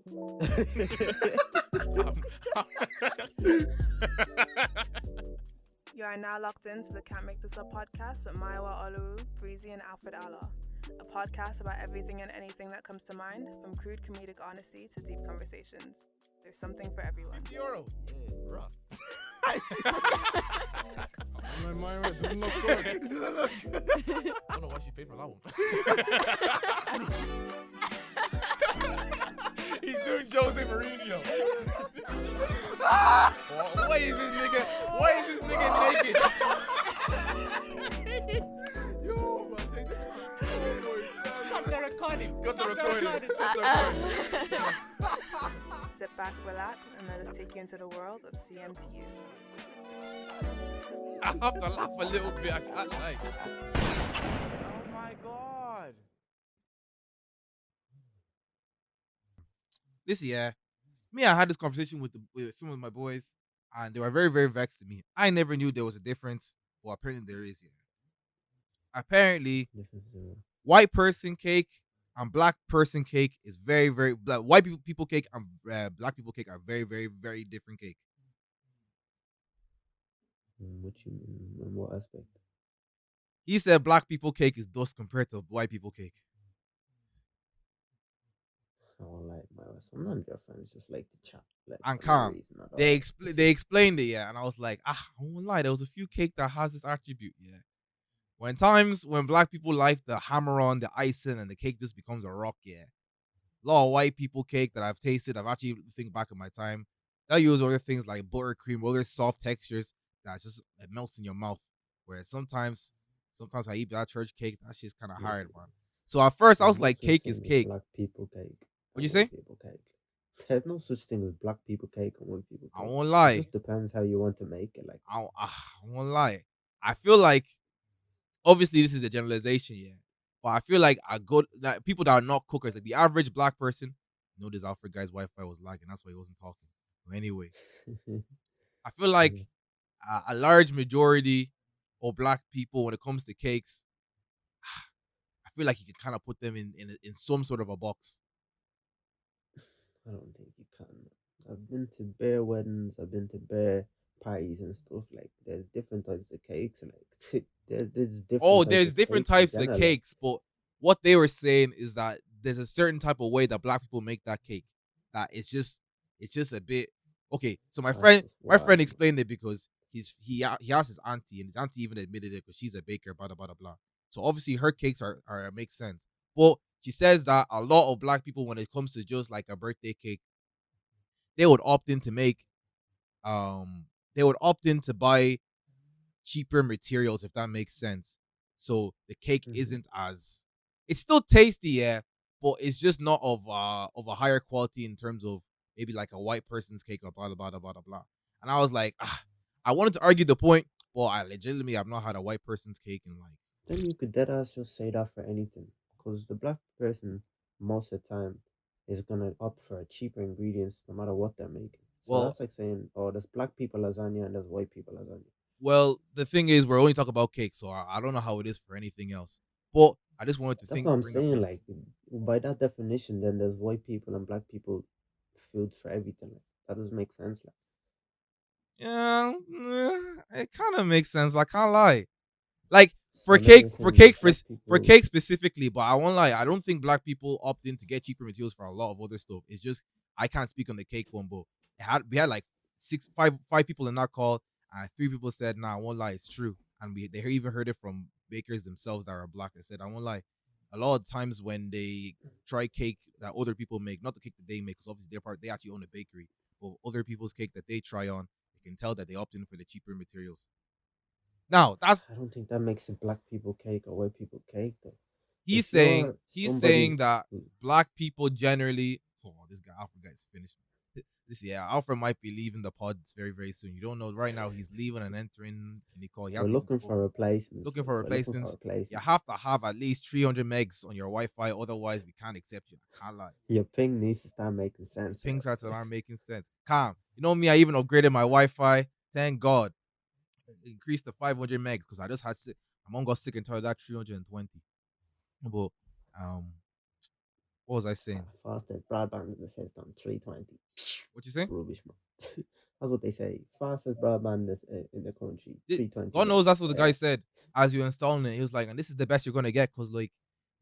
You are now locked into the Can't Make This Up podcast with Maiwa Olu, Breezy, and Alfred Allah. A podcast about everything and anything that comes to mind, from crude comedic honesty to deep conversations. There's something for everyone. €50. Yeah. Bruh. My mind doesn't look good. I don't know why she paid for that one. He's doing Jose Mourinho. Why is this nigga naked? Yo, man, take this. Cut the recording. Sit back, relax, and let us take you into the world of CMTU. I have to laugh a little bit. I can't lie. Oh my god. This year, I had this conversation with some of my boys, and they were very, very vexed at me. I never knew there was a difference, but apparently there is. Yeah. Apparently, white person cake and black person cake is very, very white people cake and black people cake are very, very, very different cake. What you mean? In what aspect? He said black people cake is dust compared to white people cake. I don't like sometimes your friends just like to chat. Like, And for no calm. reason at all. They explained it, yeah, and I was like, I won't lie, there was a few cake that has this attribute, yeah. When black people like the hammer on, the icing, and the cake just becomes a rock, yeah. A lot of white people cake that I've tasted, I've actually think back in my time, they'll use other things like buttercream, other soft textures that just it melts in your mouth. Whereas sometimes I eat that church cake, that shit's kind of hard, man. So at first I was There's no like, such cake thing is as cake. Black people cake. What'd you and say? white people cake. There's no such thing as black people cake and white people I cake. won't It lie. just depends how you want to make it. Like, I won't lie. I feel like, obviously this is a generalization, yeah. But I feel like people that are not cookers, like the average black person, this Alfred guy's Wi-Fi was lagging, that's why he wasn't talking. But anyway, I feel like a large majority of black people, when it comes to cakes, I feel like you can kind of put them in some sort of a box. I don't think you can. I've been to bear weddings. I've been to bear parties and stuff. Like, there's different types of cakes. Like, there's different. There's different types of general. cakes, but what they were saying is that there's a certain type of way that black people make that cake. That it's just a bit okay. So my friend explained it because he asked his auntie, and his auntie even admitted it because she's a baker. Blah blah blah blah. So obviously her cakes are make sense, but she says that a lot of black people, when it comes to just like a birthday cake, they would opt in to make buy cheaper materials, if that makes sense. So the cake isn't as, it's still tasty, yeah, but it's just not of a higher quality in terms of maybe like a white person's cake or blah blah blah blah blah. And I was like, I wanted to argue the point, but I legitimately have not had a white person's cake in like. Then you could deadass just say that for anything, because the black person most of the time is gonna opt for cheaper ingredients no matter what they're making. So that's like saying, oh, there's black people lasagna and there's white people lasagna. Well, the thing is, we're only talking about cake, so I don't know how it is for anything else. But I just wanted to That's think. what I'm saying. Like, by that definition, then there's white people and black people foods for everything. Like, that doesn't make sense. Like, yeah, it kind of makes sense. I can't lie. Like for so cake specifically, but I won't lie. I don't think black people opt in to get cheaper materials for a lot of other stuff. It's just I can't speak on the cake one, but we had like five people in that call, and 3 people said, "Nah, I won't lie, it's true." And they even heard it from bakers themselves that are black. They said, "I won't lie." A lot of times when they try cake that other people make, not the cake that they make, because obviously they actually own a bakery, but other people's cake that they try on, you can tell that they opt in for the cheaper materials. Now, I don't think that makes it black people cake or white people cake, though. He's saying that black people generally. Oh, this guy Alfred guy's finished. Alfred might be leaving the pod very, very soon. You don't know right now. He's leaving and entering. We're looking for replacements. You have to have at least 300 megs on your Wi-Fi, otherwise we can't accept you. I can't lie. Your ping needs to start making sense. Ping starts to start making sense. Calm. You know me. I even upgraded my Wi-Fi. Thank God. Increased to 500 megs because I just had my mom got sick and tired of that 320. But What was I saying? Fastest broadband in the system, 320. What you saying? Rubbish, man. That's what they say. Fastest broadband in the country, 320 God knows meg. that's what the guy Yeah. said as you installing it. He was like, and this is the best you're gonna get because like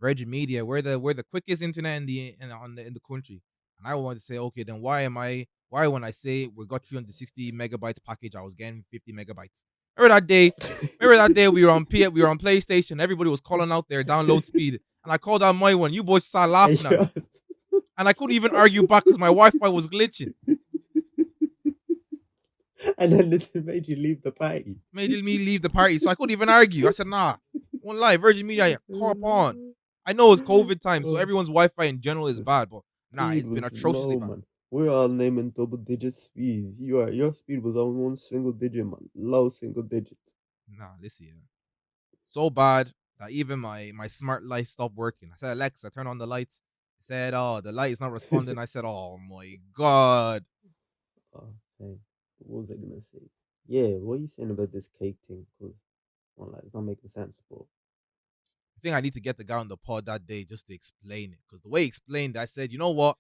Virgin Media, we're the quickest internet in the country. And I wanted to say, okay, then why when I say we got 360 megabytes package, I was getting 50 megabytes. Remember that day? Remember that day we were on PlayStation. Everybody was calling out their download speed, and I called out my one. You boys started Hey, laughing at yo. me, and I couldn't even argue back because my Wi-Fi was glitching. And then it made you leave the party. Made me leave the party, so I couldn't even argue. I said, nah, one lie, Virgin Media, yeah, cop on. I know it's COVID time, so Oh, everyone's Wi-Fi in general is the bad, but nah, speed it's been was atrociously low, bad. man. We're all naming double digit speeds. Your speed was on one single digit, man. Low single digit. Nah, listen, yeah. So bad that even my smart light stopped working. I said, Alexa, turn on the lights. It said, oh, the light is not responding. I said, oh my god. Oh, hey, what was I gonna say? Yeah, what are you saying about this cake thing? Because, well, like, it's not making sense, but I think I need to get the guy on the pod that day just to explain it. Because the way he explained, I said, you know what?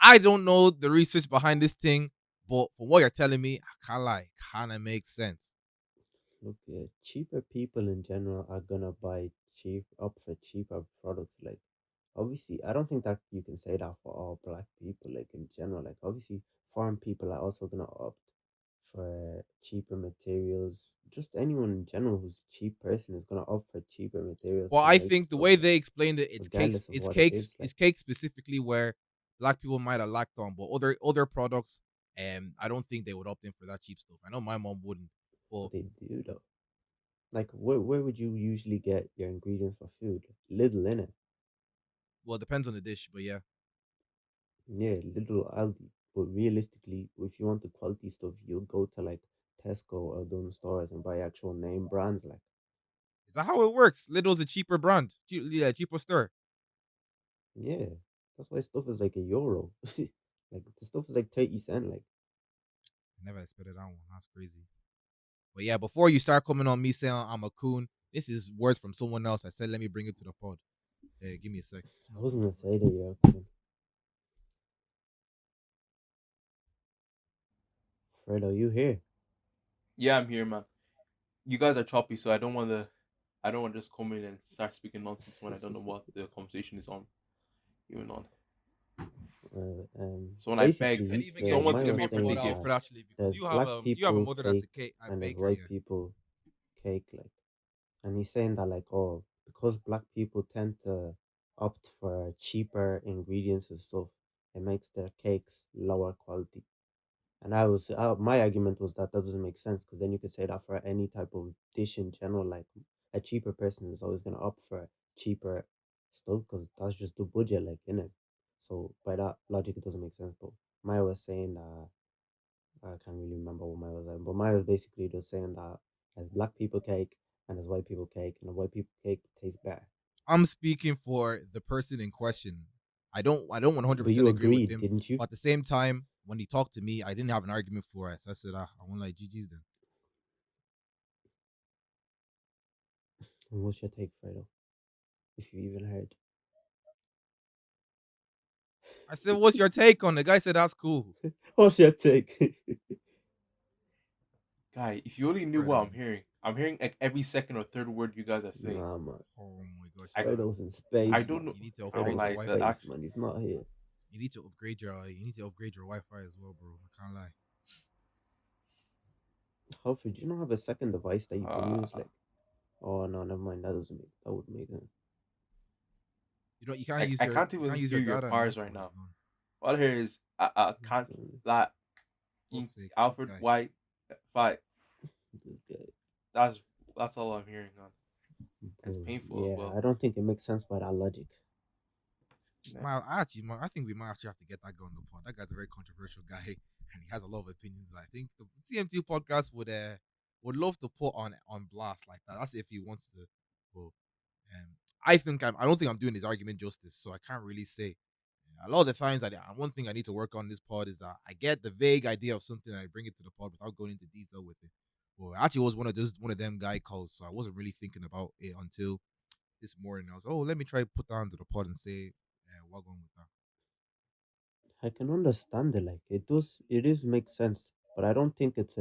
I don't know the research behind this thing, but from what you're telling me, I can't lie, kind of makes sense. look, cheaper people in general are gonna buy for cheaper products. Like, obviously, I don't think that you can say that for all black people. Like in general, like obviously, foreign people are also gonna opt for cheaper materials. Just anyone in general who's a cheap person is gonna opt for cheaper materials Well, to I make think the stuff, way like they explained it, regardless of it's what it cakes, is. it's Like, cake specifically where black people might have lacked on, but other products, I don't think they would opt in for that cheap stuff. I know my mom wouldn't, but what they do though. Like, where would you usually get your ingredients for food? Little in it. well, it depends on the dish. But yeah, Yeah, little Aldi. But realistically, if you want the quality stuff, you'll go to like Tesco or those stores and buy actual name brands. Like, is that how it works? Lidl's a cheaper brand, yeah, cheaper store. yeah, that's why stuff is like a euro. Like the stuff is like 30 cent. Like, I never expected that one. That's crazy. But yeah, before you start coming on me saying I'm a coon, this is words from someone else. I said let me bring it to the pod. Hey, give me a sec. I wasn't gonna say that you're a coon. Fredo, you here? Yeah, I'm here, man. You guys are choppy, so I don't want to just come in and start speaking nonsense when I don't know what the conversation is on, even on. So when I Basically, beg You can even get someone to Maya give into me was a talking about saying predictive, that Alfred actually because there's you have black you have a people mother that's cake a and there's baker, white yeah. people cake. Like, and he's saying that like, oh, because black people tend to opt for cheaper ingredients and stuff, it makes their cakes lower quality. And my argument was that doesn't make sense because then you could say that for any type of dish in general, like a cheaper person is always gonna opt for cheaper stuff because that's just the budget, like in it. So by that logic, it doesn't make sense. But Maya was saying that I can't really remember what Maya was saying, but Maya was basically just saying that as black people cake and as white people cake, and the white people cake tastes better. I'm speaking for the person in question. I don't But 100% you agree with agreed, him, didn't you? but at the same time, when he talked to me, I didn't have an argument for it. So I said, I won't like GG's then. And what's your take, Fredo? If you even heard. I said, what's your take on it? The guy said that's cool. What's your take? guy. If you only knew Fredo, what I'm hearing like every second or third word you guys are saying. Nah, man. oh my gosh, I nah. Fredo's in I space, don't man. know. You need to I won't upgrade Fredo's your in lie. The Wi-Fi. space, act, man. He's not here. You need to upgrade your Wi-Fi as well, bro. I can't lie. Hopefully, do you not have a second device that you can use? uh, Like, oh no, never mind. That would make sense. You know I can't you can't even use hear your your data now. bars right Oh, he's now. gone. All I hear is I can't Mm, like Fuck's sake, this Alfred guy. White fight. This guy. That's that's all I'm hearing on. It's Bro, painful as yeah, well. I don't think it makes sense by that logic. Yeah. I think we might actually have to get that guy on the pod. That guy's a very controversial guy, and he has a lot of opinions. I think the CMT podcast would love to put on blast like that. That's if he wants to. But I don't think I'm doing his argument justice, so I can't really say. A lot of the times, one thing I need to work on this pod is that I get the vague idea of something and I bring it to the pod without going into detail with it. Well, actually, it was one of them guy calls, so I wasn't really thinking about it until this morning. I was, oh, let me try to put that onto the pod and say what going with that? I can understand it. Like it is make sense, but I don't think it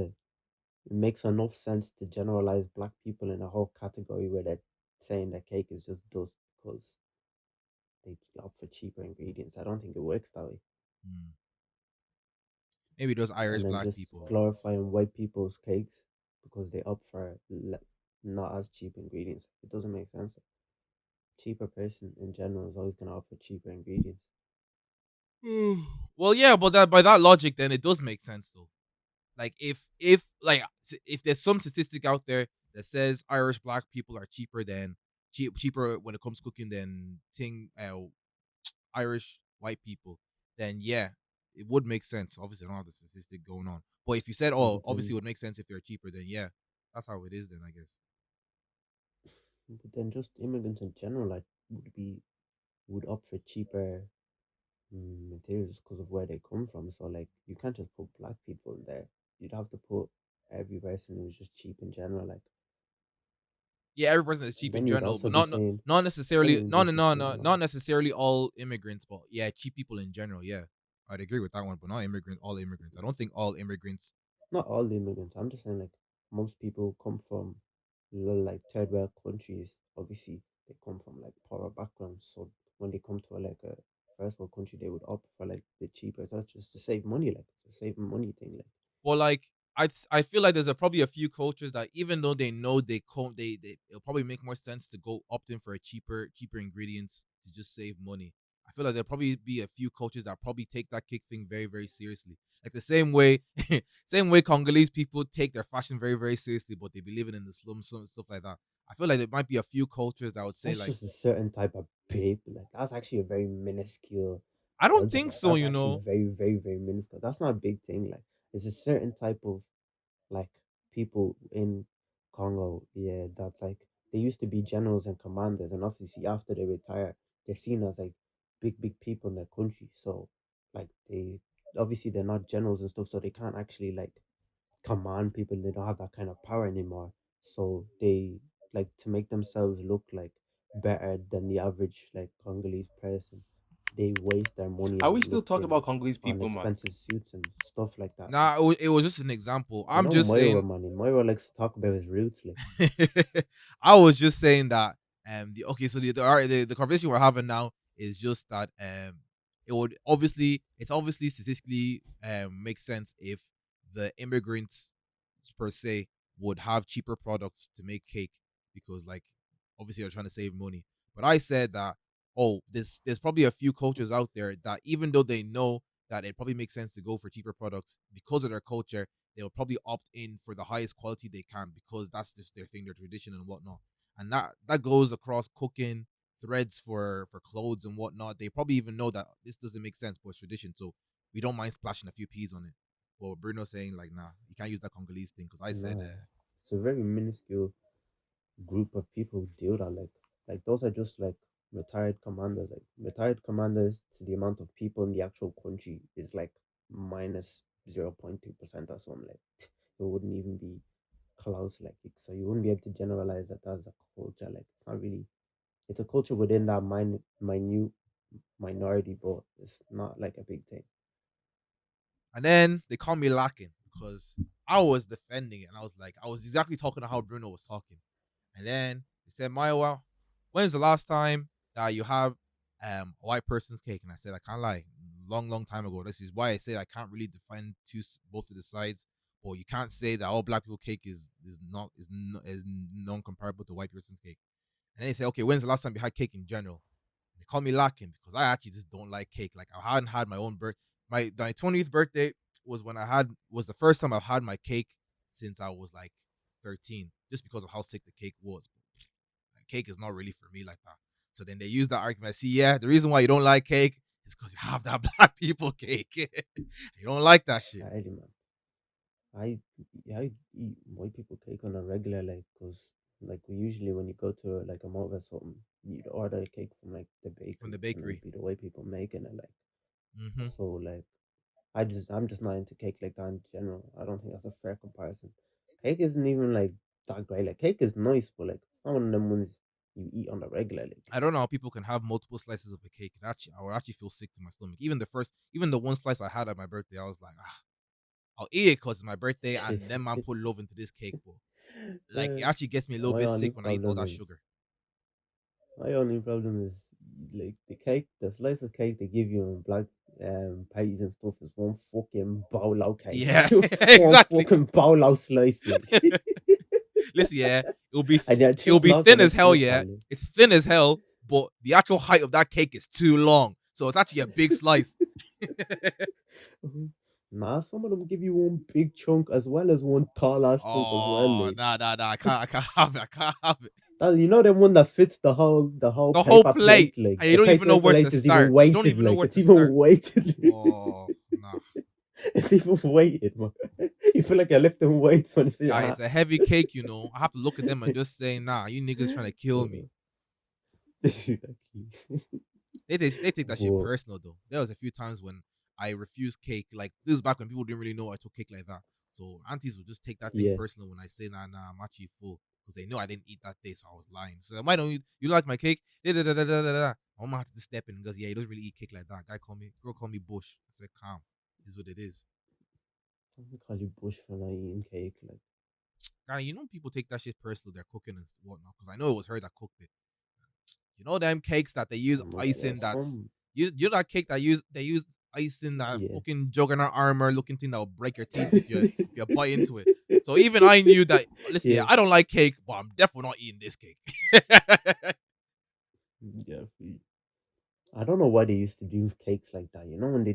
makes enough sense to generalize black people in a whole category where they're saying that cake is just dust because they opt for cheaper ingredients. I don't think it works that way. Hmm. Maybe those And Irish then black just people. glorifying white people's cakes because they opt for not as cheap ingredients. It doesn't make sense. Cheaper person in general is always going to opt for cheaper ingredients. Well, yeah, but that by that logic, then it does make sense though. Like if there's some statistic out there that says Irish black people are cheaper when it comes to cooking than Irish white people, then yeah, it would make sense. Obviously, I don't have the statistic going on, but if you said, Yeah, oh, but obviously then, it would make sense if they're cheaper, then yeah, that's how it is. Then I guess. just immigrants in general, like would opt for cheaper materials because of where they come from. So like you can't just put black people in there. You'd have to put every person who's just cheap in general. Like, Yeah, every person is and cheap in then you'd general, also but be not saying, not then necessarily you'd no just no be no saying no not like necessarily all immigrants, but yeah, cheap people in general. Yeah, I'd agree with that one, but not immigrants. All immigrants. I don't think all immigrants. not all the immigrants. I'm just saying like most people come from like third world countries. Obviously, they come from like poorer backgrounds. So when they come to like a first world country, they would opt for like the cheaper. That's just to save money, like it's a save money thing. Like But like I feel like there's probably a few cultures that even though they know it'll probably make more sense to go opt in for a cheaper ingredients to just save money. I feel like there'll probably be a few cultures that probably take that cake thing very very seriously. Like the same way same way Congolese people take their fashion very very seriously, but they be living in the slums and stuff like that. I feel like there might be a few cultures that would say that's like just a certain type of people. Like that's actually a very minuscule I don't culture. think Like so, that's you actually know. very minuscule. That's not a big thing. Like it's a certain type of like people in Congo, yeah, that's like they used to be generals and commanders, and obviously after they retire, they're seen as like big people in their country. So like they obviously they're not generals and stuff, so they can't actually like command people. They don't have that kind of power anymore. So they like to make themselves look like better than the average like Congolese person. They waste their money Are we on still talking looking about Congolese on people, man? expensive suits and stuff like that. Like Nah, it was just an example. you I'm know just Moira saying money. Moira likes to talk about his roots. Like I was just saying that the okay, so the conversation we're having now is just that it's obviously statistically makes sense if the immigrants per se would have cheaper products to make cake because like obviously they're trying to save money. But I said that oh there's probably a few cultures out there that even though they know that it probably makes sense to go for cheaper products because of their culture, they'll probably opt in for the highest quality they can because that's just their thing, their tradition and whatnot. And that goes across cooking, threads for clothes and whatnot. They probably even know that this doesn't make sense, but it's tradition. So we don't mind splashing a few peas on it. But Bruno saying like, nah, you can't use that Congolese thing because I said, nah, it's a very minuscule group of people who do that. Like those are just like retired commanders. Like retired commanders to the amount of people in the actual country is like minus 0.2% or something. Like it wouldn't even be close. Like so you wouldn't be able to generalize that as a culture. Like it's not really. It's a culture within that minute minority, but it's not like a big thing. and then they called me lacking because I was defending it and I was like, I was exactly talking to how Bruno was talking. And then they said, Maya, when's the last time that you have a white person's cake? And I said, I can't lie, long time ago. This is why I say I can't really define both of the sides. But you can't say that all black people cake is non comparable to white person's cake. And then they say, okay, when's the last time you had cake in general? They call me lacking because I actually just don't like cake. Like I hadn't had my own birth. My 20th birthday was the first time I've had my cake since I was like 13, just because of how sick the cake was. Like, cake is not really for me like that. So then they use that argument. See, yeah, the reason why you don't like cake is because you have that black people cake. You don't like that shit. Alrighty, man. I I eat white people cake on a regular like because like we usually when you go to like a mall or something you'd order a cake from like the From bakery the and it'd bakery. be the white people making it like Mm-hmm. so like I'm just not into cake like that in general. I don't think that's a fair comparison. Cake isn't even like that great. Like cake is nice, but like it's not one of them ones you eat on a regular. Like. I don't know how people can have multiple slices of a cake. I would actually feel sick to my stomach. Even the one slice I had at my birthday, I was like, I'll eat it because it's my birthday, and then man put love into this cake, bro. Like it actually gets me a little My bit only sick when I eat all problem that is sugar. my only problem is like the cake, the slice of cake they give you in black pies and stuff is one fucking bowl out cake. Yeah, One exactly. fucking bowl out slice. Like. Listen, yeah, And they're too it'll be long for thin them as to hell. eat, Yeah, probably. it's thin as hell, but the actual height of that cake is too long, so it's actually a big slice. Nah, some of them give you one big chunk as well as one tall ass chunk as well. Oh, Like. nah, I can't have it. I can't have it. You know the one that fits the whole The whole paper plate, plate. Like and you the don't even know paper where plate to is even start. You don't weighted. even know Like where it's to even start. weighted. Oh, nah. It's even weighted, man. You feel like you're lifting weights when you see Yeah, it. it's a heavy cake, you know. I have to look at them and just say, nah, you niggas trying to kill me. They take that shit But personal though. There was a few times when I refused cake. Like this was back when people didn't really know I took cake like that. So aunties would just take that thing yeah, personal when I say nah, I'm actually full because they know I didn't eat that day, so I was lying. So why don't you like my cake? Da, da, da, da, da, da, da. My mom had to just step in and goes, yeah, he doesn't really eat cake like that. Girl called me Bush. I said, calm. This is what it is. I'm gonna call you Bush for not eating cake. Like, Guy, you know people take that shit personal. They're cooking and whatnot because I know it was her that cooked it. You know them cakes that they use icing. That's you know that cake that they use icing that yeah. fucking juggernaut armor looking thing that will break your teeth if you bite into it. So even I knew that. Listen, yeah, I don't like cake, but I'm definitely not eating this cake. Yeah. I don't know why they used to do cakes like that. You know when there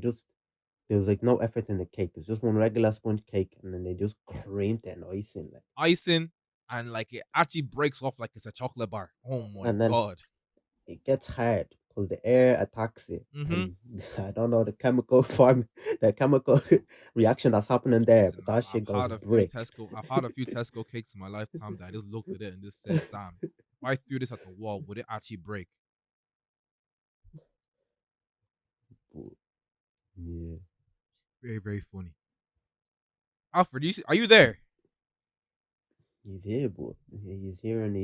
was like no effort in the cake. It's just one regular sponge cake, and then they just creamed it and icing like. Icing and like it actually breaks off like it's a chocolate bar. Oh my And then god. it gets hard because the air attacks it, Mm-hmm. and I don't know the chemical reaction that's happening there, Listen, but that shit goes brick. I've had a few Tesco cakes in my lifetime that I just looked at it and just said, damn, if I threw this at the wall, would it actually break? Yeah, Very, very funny. Alfred, are you there? he's here, but he's hearing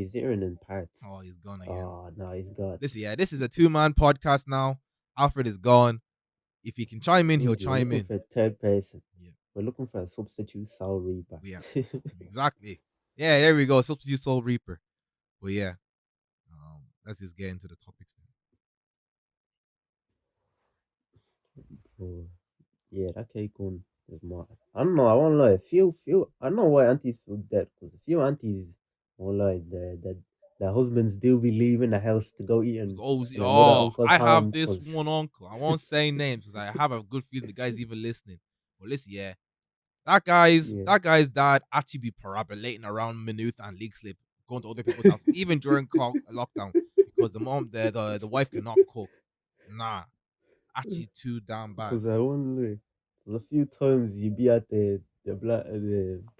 in parts. Oh, he's gone again. Oh no, he's gone. This is a 2-man podcast now. Alfred is gone. If he can chime in, he'll chime in. For a third person. Yeah. We're looking for a substitute Soul Reaper. Yeah, exactly. Yeah, there we go. Substitute Soul Reaper. But yeah, let's just get into the topics then. Oh, yeah, that cake one is mad. I don't know. I won't lie. Few. I don't know why aunties feel dead because a few aunties won't lie. The husbands do be leaving the house to go eat in another uncle's I have home. this one uncle. I won't say names because I have a good feeling the guy's even listening. But listen, yeah, that guy's dad actually be parabolating around Maynooth and League Slip, going to other people's houses, even during lockdown, because the wife cannot cook. Nah, actually too damn bad. Because I won't lie. There's a few times you be at the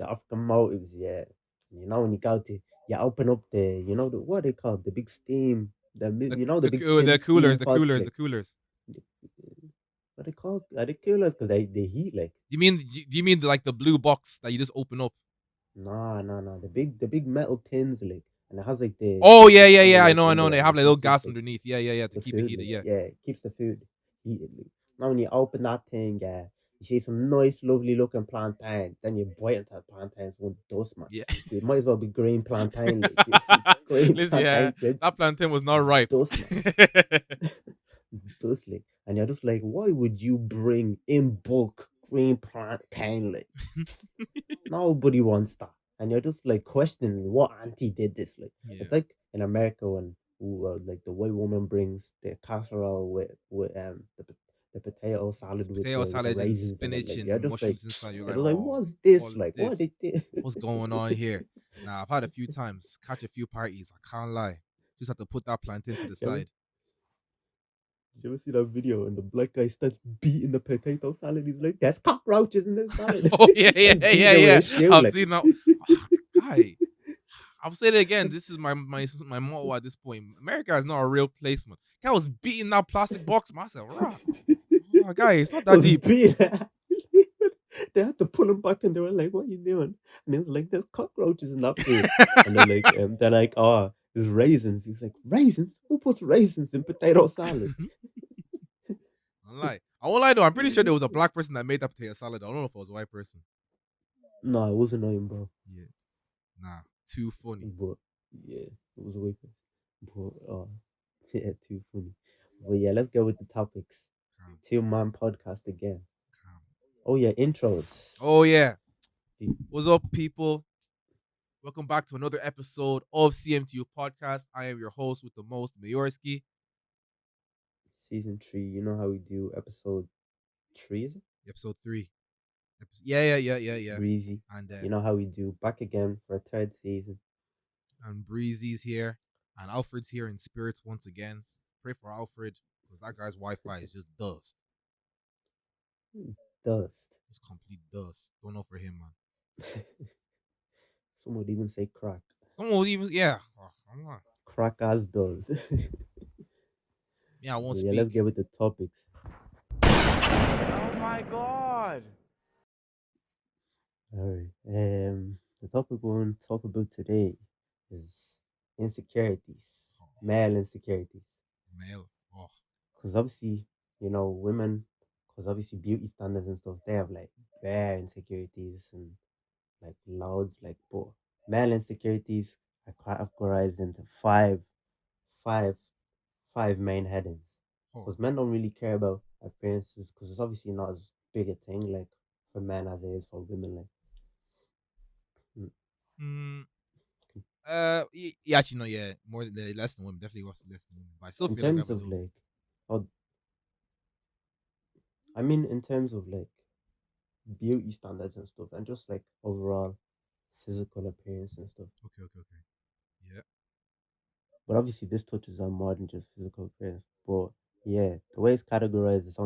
African mountains, yeah. You know when you go to you open up what they call the big steam the big tin steam pots, like, the coolers. what they call are they coolers because they heat like. You mean like the blue box that you just open up? Nah. The big metal tins, like, and it has like the. Oh the yeah. kind of, I like, know. window They and have it like little keeps gas like, underneath. Yeah. To the keep it food, heated. like, Yeah. it keeps the food heated. Like. Now when you open that thing, you see some nice, lovely looking plantain. Then you bite into that plantain, it's one dust, man. Yeah. It might as well be green plantain. Like, it's green Listen, yeah, plantain. that plantain was not ripe. Dust, man. Dust, like, and you're just like, why would you bring in bulk green plantain? Like, nobody wants that. And you're just like questioning what auntie did this. Like, it's like in America when like the white woman brings the casserole with the potato salad with the raisins spinach and and you're just mushrooms like, inside. You're you're like, just like, oh, what's this? what Like, is what they did? What's going on here? Nah, I've had a few times, catch a few parties. I can't lie. Just have to put that plantain to the side. Did you ever see that video and the black guy starts beating the potato salad? He's like, "There's cockroaches in this salad." Oh yeah. I've like. seen that. Guy, I'll say it again. This is my motto at this point. America is not a real place, man. Guy was beating that plastic box, man. I said, "Rah, oh, guy, it's not that deep." They had to pull him back, and they were like, "What are you doing?" And he was like, "There's cockroaches in that food." And they're like, "Oh, It's raisins. He's like, raisins? Who puts raisins in potato salad? I won't lie though. I'm pretty sure there was a black person that made that potato salad. I don't know if it was a white person. No, it wasn't him, bro. Yeah, nah, too funny. But yeah, it was a weakness. But yeah, too funny. But yeah, let's go with the topics. Calm, 2-man podcast again. calm. Oh yeah, intros. Oh yeah, what's up, people? Welcome back to another episode of CMTU podcast. I am your host with the most, Mayorski. Season 3. You know how we do episode 3, is it? Episode 3. Yeah. Breezy. And You know how we do back again for a third season. and Breezy's here, and Alfred's here in spirits once again. Pray for Alfred because that guy's Wi-Fi is just dust. Dust. It's complete dust. Don't know for him, man. Some would even say crack. Someone would even, yeah. Oh, I'm not. Crack as does. Yeah, I won't Yeah, speak. let's get with the topics. Oh my god. Alright. The topic we want to talk about today is insecurities. Male insecurities. Male. Oh, Because obviously, women, because obviously beauty standards and stuff, they have like bare insecurities and like loads, but male insecurities are categorized into five, five main headings. oh. Because men don't really care about appearances, because it's obviously not as big a thing like for men as it is for women. Like, Mm, yeah, actually, no, yeah, less than women. Definitely less than women. But I still in feel like we terms have a of little. like, oh, I mean, in terms of like beauty standards and stuff, and just like overall physical appearance and stuff. Okay. Yeah. But obviously, this touches on more than just physical appearance. But yeah, the way it's categorized is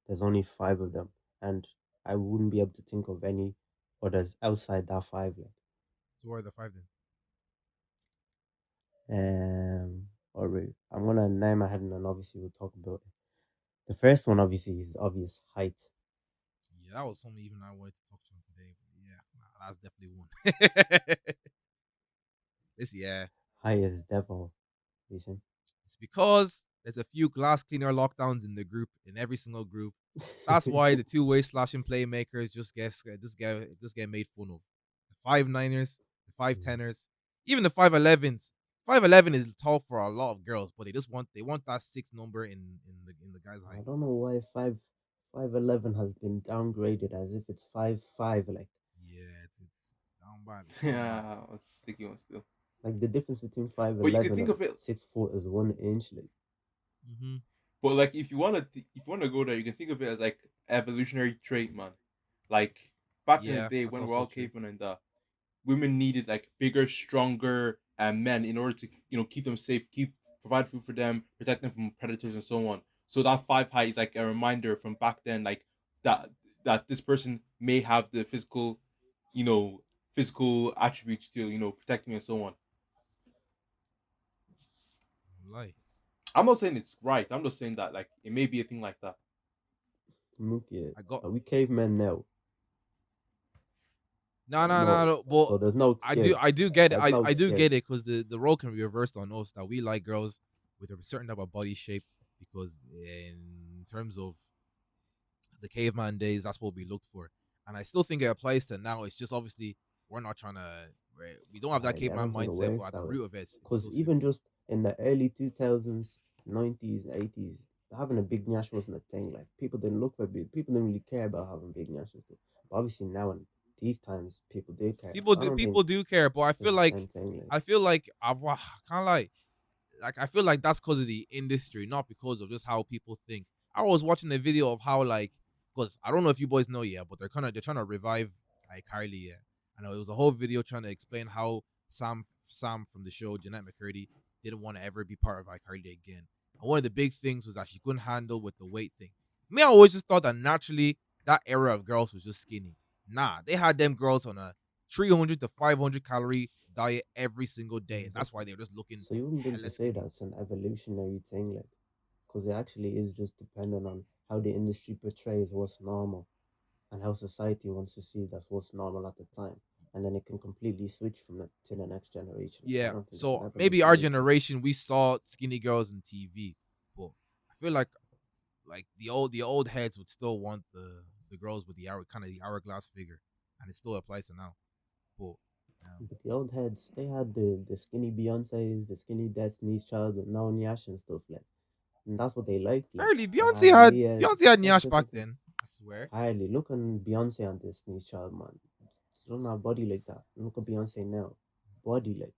there's only 5 of them, and I wouldn't be able to think of any others outside that 5. Like, So what are the 5 then? alright, I'm gonna name my head, and then obviously we'll talk about it. The first one obviously is obvious height. Yeah, that was something even I wanted to talk to him today. But yeah, nah, that's definitely one. Yeah. Height is devil, listen. It's because there's a few glass cleaner lockdowns in every single group. That's why the two-way slashing playmakers just get made fun of. The 5'9ers, the 5'10ers, even the 5'11s. 5'11 is tall for a lot of girls, but they want that 6 number in the guy's I height. don't know why 5'11" has been downgraded as if it's 5'5". Like, Yeah, it's down bad. Yeah, it's sticky one still. Like the difference between But you can 5'11" think and of it. 6 foot is 1 inch. Like, Mm-hmm. But like, if you wanna go there, you can think of it as like evolutionary trait, man. Like back in the Yeah, day that's when we're also all true. cavemen and women needed like bigger, stronger men in order to keep them safe, provide food for them, protect them from predators and so on. So that 5 height is like a reminder from back then, like that this person may have the you know, physical attributes to protect me and so on. Lie. I'm not saying it's right. I'm just saying that like it may be a thing like that. look, yeah, I got are we cavemen now? no. No. But So there's no I do skills. I do get it. There's I, no I do skills. get it because the role can be reversed on us that we like girls with a certain type of body shape because in terms of the caveman days, that's what we looked for. And I still think it applies to now. It's just obviously we're not trying to we don't have that Yeah, I caveman don't think it mindset, but works at the that way. root of it, it's Because still even simple. just in the early 2000s, 90s, 80s, having a big nyash wasn't a thing. Like, people didn't look for big. People didn't really care about having big nyashes. But obviously now in these times, people do care. People So I do don't think people do care, but it's the same thing. Like, I feel like I've kind of like I feel like that's because of the industry, not because of just how people think. I was watching a video of how because I don't know if you boys know yet, but they're trying to revive Kylie. Yeah, I know it was a whole video trying to explain how Sam from the show Jeanette McCurdy didn't want to ever be part of iCarly again. And one of the big things was that she couldn't handle with the weight thing. Me, I always just thought that naturally that era of girls was just skinny. Nah, they had them girls on a 300 to 500 calorie diet every single day, and so, that's why they were just looking so you wouldn't be able hella to say skinny. that's an evolutionary thing, like, because it actually is just dependent on how the industry portrays what's normal and how society wants to see that's what's normal at the time. and then it can completely switch from the to the next generation. So I Yeah. don't think it'll So never be maybe our changed. generation we saw skinny girls on TV, but I feel like the old heads would still want the girls with the the hourglass figure, and it still applies to now. But But the old heads, they had the skinny Beyonces, the skinny Destiny's Child with no Nyash and stuff like, and that's what they liked. Like fairly, they had Aaliyah. Beyonce had That's Nyash the back thing. then. I swear. Highly look on Beyonce on Destiny's Child, man. She don't have body like that. Look at Beyonce now, body like.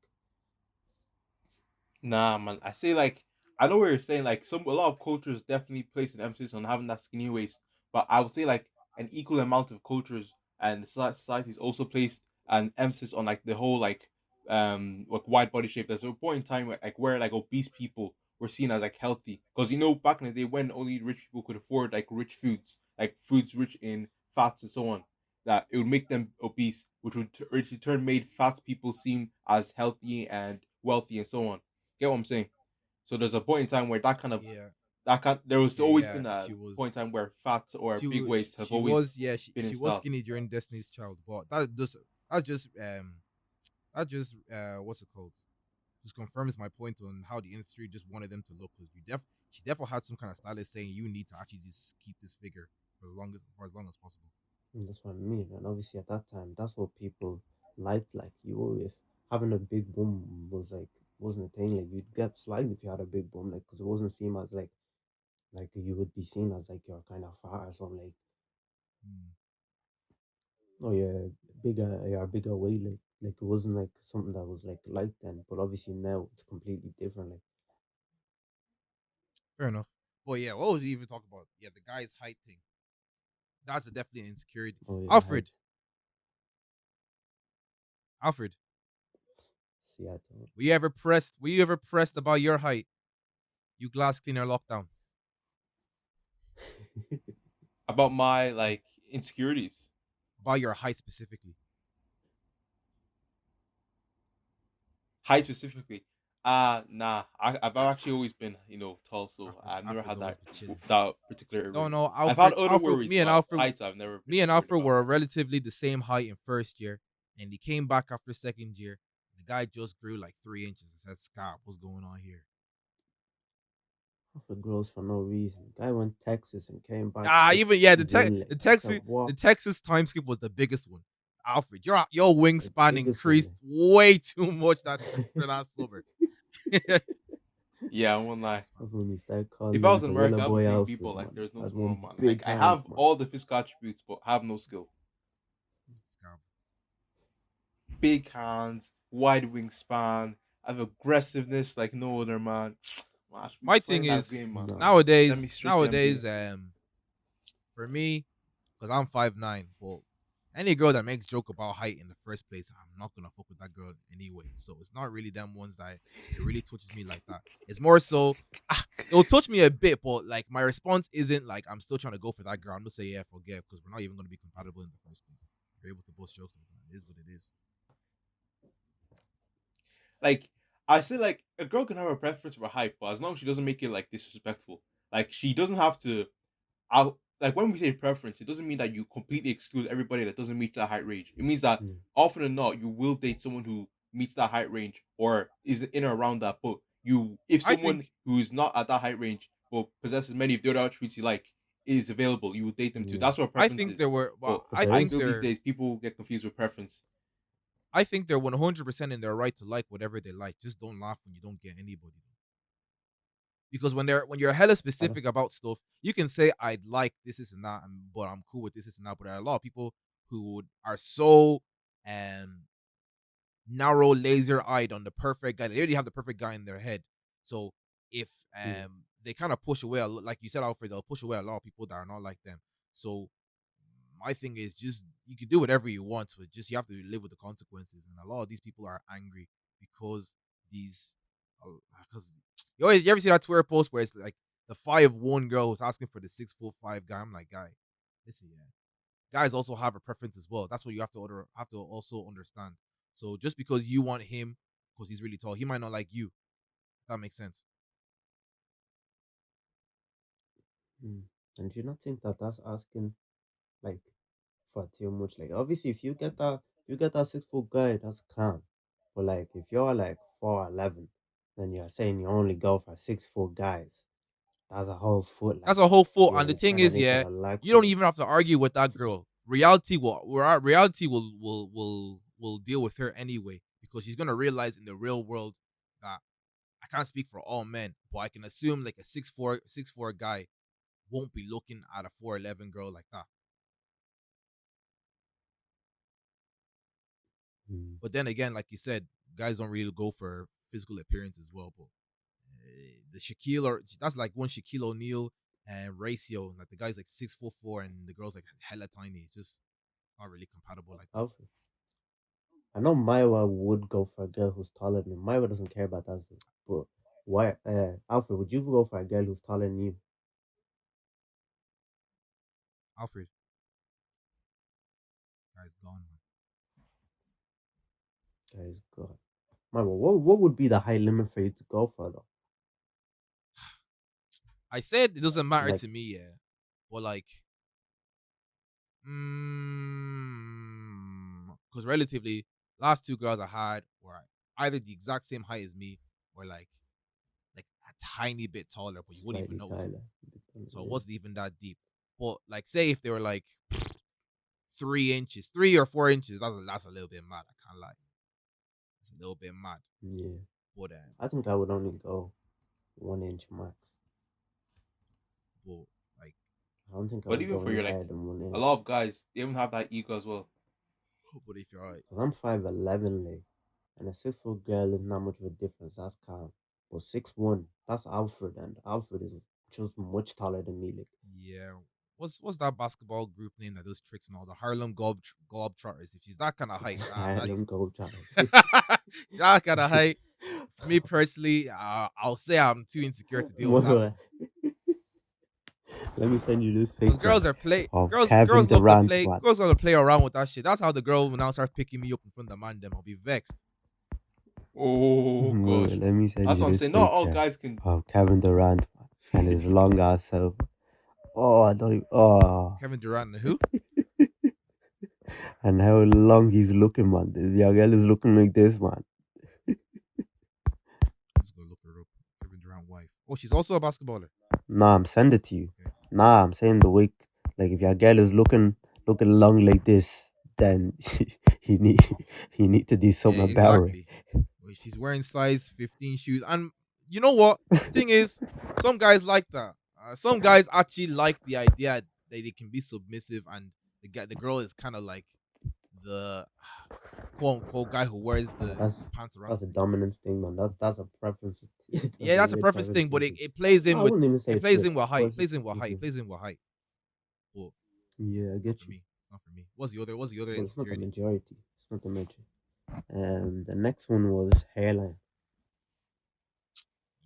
Nah, man. I say like I know what you're saying. Like a lot of cultures definitely place an emphasis on having that skinny waist, but I would say like an equal amount of cultures and societies also placed an emphasis on like the whole like wide body shape. There's a point in time where like obese people were seen as like healthy because back in the day when only rich people could afford like rich foods, like foods rich in fats and so on, that it would make them obese, which would which in turn made fat people seem as healthy and wealthy and so on. Get what I'm saying? So there's a point in time where Yeah. there was Okay. always Yeah. been a She was. point in time where fat or She big was. waist have She always was. Yeah. She been in she was style. skinny during Destiny's Child, but that just what's it called? Just confirms my point on how the industry just wanted them to look. Because she definitely had some kind of stylist saying you need to actually just keep this figure for as long as possible. And that's what I mean. And obviously at that time, that's what people liked. Like you, if having a big bum was like wasn't a thing. Like you'd get slagged if you had a big bum, like because it wasn't seen as like you would be seen as like you're kind of fat or something. Like Hmm. oh yeah, bigger, yeah, bigger weight. Like it wasn't like something that was like then. But obviously now it's completely different. Like Fair enough. But yeah, what was we even talking about? Yeah, the guy's height thing. That's definitely an insecurity. oh yeah, height. Alfred, Alfred, See, I don't. were you ever pressed about your height? You glass cleaner lockdown. About my like insecurities. About your height specifically. Height specifically. Nah. I've actually always been, tall, so I've never Alfred's had always that been chilling. that particular No, worry. no, I've had Alfred, other Alfred, worries, me and but Alfred, heights I've never me been and worried Alfred about. were relatively the same height in first year, and he came back after second year. The guy just grew like 3 inches. I said, "Scott, what's going on here?" For grows for no reason. Guy went Texas and came back Even six yeah, one leg. the I said Texas what? the Texas time skip was the biggest one. Alfred, your The wingspan biggest one. increased way too much that for that summer. Yeah, I won't lie. That's when we start If calling I him was an Gorilla American, I'd be Boy beating Alfred, people like man. there's no Had tomorrow, one man. Like big I hands, have man. all the physical attributes, but have no skill. Scab. Big hands, wide wingspan, I have aggressiveness like no other man. Man, I should be My thing playing that is game, man. Nah. Send me nowadays, straight to nowadays, NBA. for me, because I'm 5'9", but any girl that makes joke about height in the first place, I'm not gonna fuck with that girl anyway. So it's not really them ones that it really touches me like that. It's more so it'll touch me a bit, but like my response isn't like I'm still trying to go for that girl. I'm gonna say yeah, forget because we're not even gonna be compatible in the first place. We're able to both jokes like that. It is what it is. Like I say, like a girl can have a preference for height, but as long as she doesn't make it like disrespectful, like she doesn't have to. Out like when we say preference, it doesn't mean that you completely exclude everybody that doesn't meet that height range. It means that Mm. often than not, you will date someone who meets that height range or is in or around that. But if I someone think who is not at that height range but possesses many of the other attributes you like is available, you will date them too. Yeah. That's what I preference think is. there were, But well, But I there I think is feel these they're days people get confused with preference. I think they're 100% in their right to like whatever they like. Just don't laugh when you don't get anybody. Because when you're hella I don't specific about stuff, you can say I'd like this and that, but I'm cool with this and that. But there are a lot of people who are so um narrow, laser eyed on the perfect guy. They already have the perfect guy in their head. So if yeah. they kind of push away, like you said, Alfred, they'll push away a lot of people that are not like them. So my thing is just you can do whatever you want, but just you have to live with the consequences. And a lot of these people are angry because these because you ever see that Twitter post where it's like the 5'1" girl who's asking for the 6'5" guy. I'm like, guy, listen, yeah, guys also have a preference as well. That's what you have to also understand. So just because you want him because he's really tall, he might not like you. If that makes sense. Mm. And do you not think that that's asking like for too much? Like obviously, if you get that, You get that 6 foot guy, that's calm. But like, if you're like 4'11", then you're saying you only go for 6 foot guys. That's a whole foot. That's Like, a whole full. yeah, And the you thing kind of is, need to yeah, relax you a don't bit. even have to argue with that girl. Reality will deal with her anyway, because she's gonna realize in the real world that I can't speak for all men, but I can assume like a 6'4" guy won't be looking at a 4'11" girl like that. Mm. But then again, like you said, guys don't really go for physical appearance as well. But the Shaquille, or that's like one Shaquille O'Neal and ratio. Like the guy's like 6'4" and the girl's like hella tiny. It's just not really compatible like that. Alfred. I know Maiwa would go for a girl who's taller than him. Maiwa doesn't care about that. But why, Alfred, would you go for a girl who's taller than you? Alfred, guy's gone, man. Guys, God. Maiwa, what would be the high limit for you to go for though? I said it doesn't matter Like, to me, yeah. But like, because relatively, last two girls I had were either the exact same height as me or like a tiny bit taller, but you wouldn't even slightly notice it. taller. So it Yeah. wasn't even that deep. But like, say if they were like 3 inches, 3 or 4 inches, that's a little bit mad. I can't lie. It's a little bit mad. Yeah. But I think I would only go 1 inch max. but like, I don't think I But would even go for any your like higher than 1 a inch. lot of guys, they don't have that ego as well. but if you're alright, Cause I'm 5'11", like, and a 6 foot girl is not much of a difference. That's calm. But 6'1", that's Alfred, and Alfred is just much taller than me. Like, yeah. What's that basketball group name that does tricks and all the Harlem Globetrotters? If she's that kind of height, that let is him go, child. that kind of height. For me personally, I'll say I'm too insecure to deal with that one. Let me send you this Because picture of Kevin girls love to Durant, play, man. girls love to play around with that shit. That's how the girl will now start picking me up in front of the man. Them, I'll be vexed. Oh gosh, Let me send that's you what I'm this saying. Not all picture guys can. of Kevin Durant, man, and his long ass self. Oh, I don't even, oh, Kevin Durant and who? and how long he's looking, man. The girl is looking like this, man. Let's go look her up. Kevin Durant wife. Oh, she's also a basketballer. Nah, I'm send it to you. Okay. Nah, I'm saying the week. Like, if your girl is looking long like this, then he need he need to do Yeah, something about it. exactly. Well, she's wearing size 15 shoes, and you know what? Thing is, some guys like that. Some guys actually like the idea that they can be submissive, and the girl is kind of like the quote unquote guy who wears Nah, the pants around that's the a thing. dominance thing, man. That's a preference. That's Yeah, a that's a weird preference preference thing, but thing. it plays in I with wouldn't even say it it's plays weird. in with Of height, course, plays in with it's height, just, plays in with height. But yeah, I it's not get for you. me. It's not for me. What's the other But it's not the insecurity? majority. It's not the majority. The next one was hairline.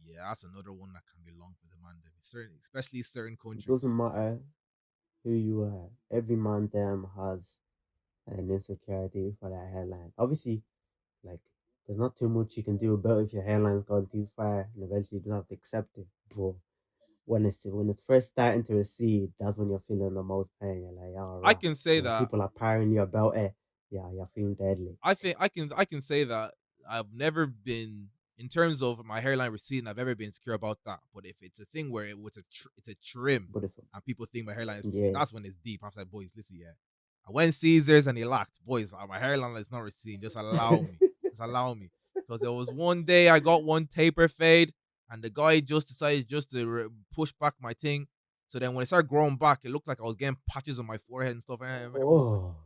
Yeah, that's another one that can be long for the man. Certain, especially certain It countries. doesn't matter who you are. Every man them has an insecurity for their hairline. Obviously, like, there's not too much you can do about it if your hairline's gone too far, and eventually you just have to accept it. But when it's first starting to recede, that's when you're feeling the most pain. You're like, all I right. can say When that people are parrying you about it, yeah, you're feeling deadly. I think I can say that I've never been in terms of my hairline receding. I've ever been insecure about that. But if it's a thing where it's a trim But if and people think my hairline is receding, yeah, that's when it's deep. I was like, boys, listen, yeah. I went Caesars and he laughed. Boys, my hairline is not receding. Just allow me. Just allow me. Because there was one day I got one taper fade and the guy just decided just to push back my thing. So then when it started growing back, it looked like I was getting patches on my forehead and stuff. And everyone was like, oh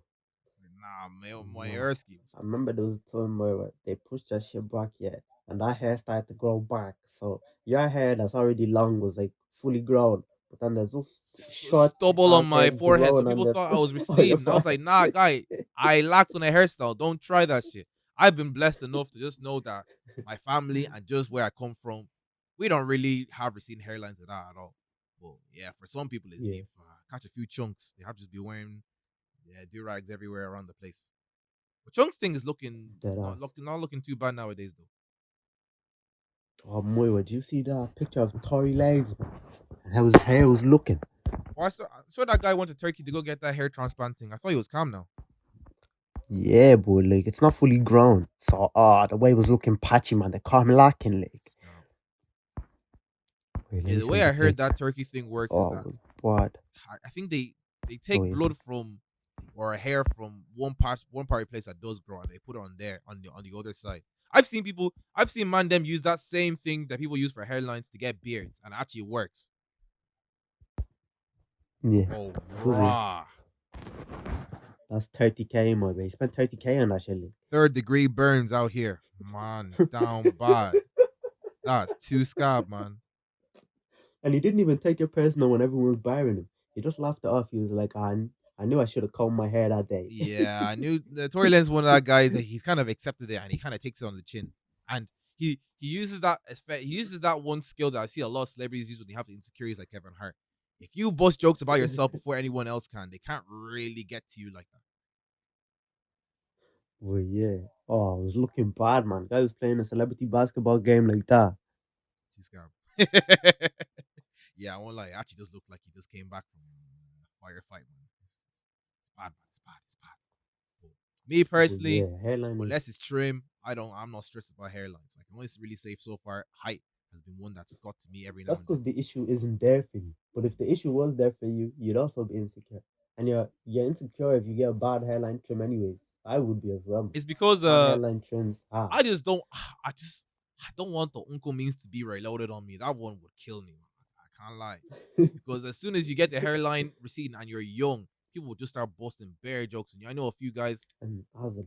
nah, man, my no, Ersky. I remember there was a time where they pushed that shit back, yeah, and that hair started to grow back. So your hair that's already long was like fully grown, but then there's just short Stubble on ass my hair forehead. So growing on people the thought I was on your receding. I was like, forehead. nah, guy, I lacked on a hairstyle. Don't try that shit. I've been blessed enough to just know that my family and just where I come from, we don't really have receding hairlines at that at all. But yeah, for some people it's Yeah, deep. Catch a few chunks. They have to just be wearing do rags everywhere around the place. But chunks thing is dead ass. not looking too bad nowadays though. Oh, Moira, do you see that picture of Tory Lanez, man? And how his hair was looking? I saw that guy went to Turkey to go get that hair transplanting. I thought he was calm now. Yeah, but like it's not fully grown. So the way it was looking patchy, man. They caught him lacking, like. Scab. Wait, let Yeah, me the send way the I heard pic. that turkey thing works is Oh, that it was bad. I think they Oh, take yeah, blood from or a hair from one part of place that does grow and they put it on there on the other side. I've seen man them use that same thing that people use for hairlines to get beards and it actually works. yeah. Oh Fuzzy. raw. That's 30K, my boy. He spent 30K on that shit. Like. Third degree burns out here. Man, down bad. That's too scab, man. And he didn't even take it personal when everyone was barring him. He just laughed it off. He was like, I knew I should have combed my hair that day. Yeah, I knew the Tory Lanez one of that guys that he's kind of accepted it and he kind of takes it on the chin. And he uses he uses that one skill that I see a lot of celebrities use when they have insecurities like Kevin Hart. If you bust jokes about yourself before anyone else can, they can't really get to you like that. Well, yeah. Oh, I was looking bad, man. Guy was playing a celebrity basketball game like that. Too scab. Yeah, I won't lie. It actually does look like he just came back from a firefight, man. It's bad, man. It's bad. It's bad. But me But personally, yeah, hairline is. unless it's trim, I'm not stressed about hairlines. So I can only really say so far, height has been one that's got to me every now That's and then. because the issue isn't there for you. But if the issue was there for you, you'd also be insecure. And you're insecure if you get a bad hairline trim anyways. I would be as well, man. It's because Bad hairline trims. I just don't I don't want the uncle memes to be reloaded on me. That one would kill me. I can't lie. Because as soon as you get the hairline receding and you're young, people will just start busting bare jokes on you. And as a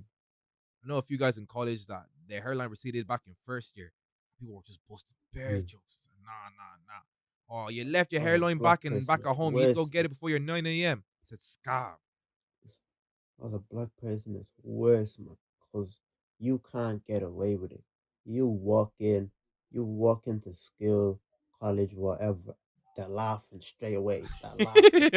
I know a few guys in college that their hairline receded back in first year. People were just busting bare yeah, jokes. Nah. Oh, you left your as a hairline black back person, at it's home. You need to go worse. get it before your 9 a.m. I said, "Scab." As a black person, it's worse, man, because you can't get away with it. You walk in, you walk into school, college, whatever. They're laughing straight away. They're laughing.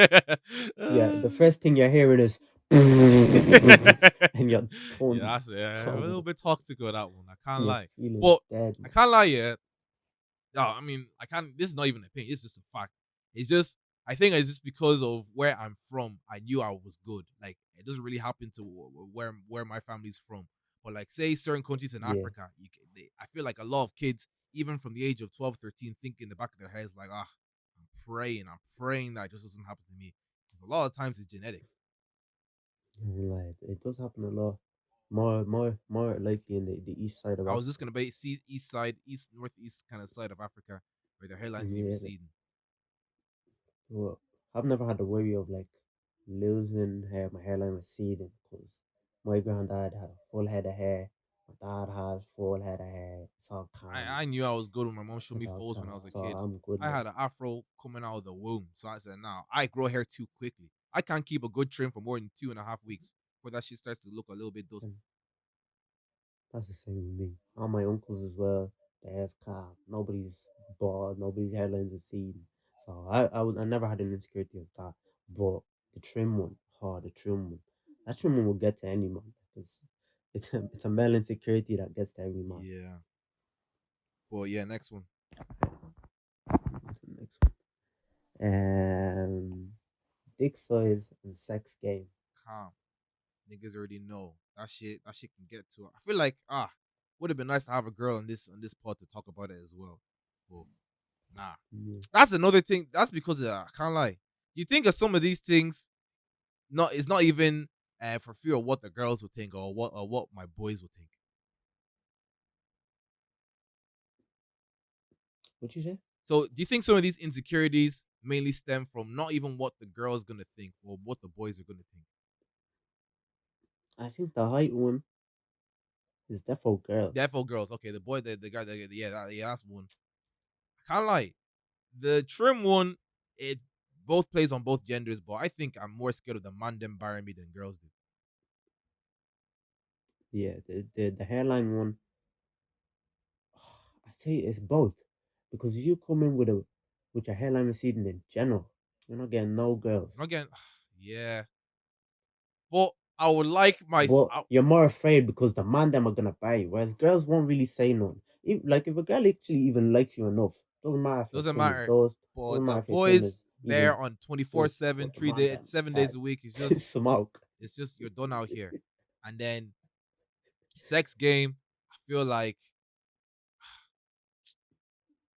Yeah, the first thing you're hearing is, and your Yeah, tongue, that's a little oh, bit toxic with that one. I can't you're lie, feeling but dead, I man. can't lie. Yeah, no, I mean, I can't. This is not even an opinion. It's just a fact. It's just I think it's just because of where I'm from. I knew I was good. Like it doesn't really happen to where my family's from. But like say certain countries in Yeah, Africa, I feel like a lot of kids, even from the age of 12, 13, think in the back of their heads like, I'm praying that it just doesn't happen to me. Because a lot of times it's genetic. like it does happen a lot. More likely in the east side of I was just Africa. gonna be east side, east northeast kind of side of Africa, where their hairlines be Yeah, receding. well, I've never had the worry of like losing hair, my hairline receding, because my granddad had a full head of hair. My dad has full head of hair. It's all calm. I knew I was good when my mom showed It's me all photos when I calm. was a So kid. I'm good I now. had an afro coming out of the womb, so I said, "Now I grow hair too quickly. I can't keep a good trim for more than 2.5 weeks before that shit starts to look a little bit dusty." And that's the same with me. All my uncles as well. Their hair's calm. Nobody's bald. Nobody's hairlines receding. So I never had an insecurity of that. But the trim one, the trim one. That trim one will get to any man. It's a male insecurity that gets to every man. Yeah. Well, yeah. Next one. What's the next one? Dick size and sex game. Calm. Niggas already know that shit. That shit can get to. I feel like would have been nice to have a girl on this pod to talk about it as well. But nah, Yeah. that's another thing. That's because I can't lie. You think of some of these things it's not even for fear of what the girls would think or what my boys would think. What you say? So do you think some of these insecurities mainly stem from not even what the girl's gonna think or what the boys are gonna think? I think the height one is definitely girls. Therefore, girls. Okay, the guy, that's one. I can't lie. The trim one, it both plays on both genders, but I think I'm more scared of the man them barring me than girls do. Yeah, the hairline one. I say it's both, because if you come in with your hairline receding in general, you're not getting no girls. Again, yeah, but I would like my. But you're more afraid because the man them are gonna buy you, whereas girls won't really say none. If a girl actually even likes you enough, doesn't matter if your Doesn't trim is matter. dust, But doesn't the matter if your trim boys is there even on dust, 24/7, but the man them 7 days that a week is just smoke. it's just you're done out here. And then sex game, I feel like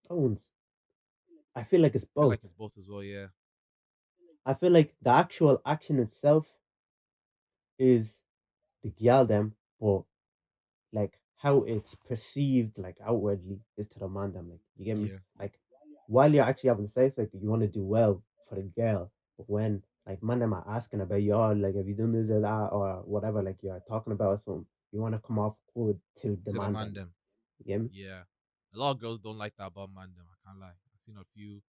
Owens. I feel like it's both. it's both as well. Yeah, I feel like the actual action itself is the girl them, but like how it's perceived like outwardly is to the man them. Like you get me? yeah. Like while you're actually having sex, like you want to do well for the girl, but when like man them are asking about you, oh, like have you done this or that or whatever, like you're talking about something, you want to come off good to To the demand man them. them. You get me? Yeah, a lot of girls don't like that about man them. I can't lie. I've seen a few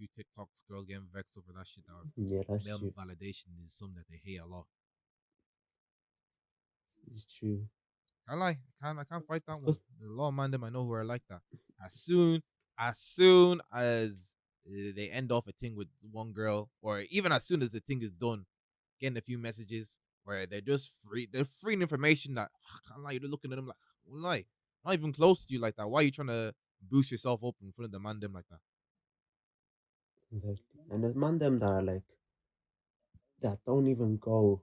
TikToks girls getting vexed over that shit. That Yeah, that's male true. validation is something that they hate a lot. It's true. Can't lie. I can't fight that one. Because There's a lot of man them I know who are like that. As soon as they end off a thing with one girl, or even as soon as the thing is done, getting a few messages where they're freeing information that I can't lie, you're looking at them like, well, lie, not even close to you like that. Why are you trying to boost yourself up in front of the man them like that? exactly. And there's man them that are like that don't even go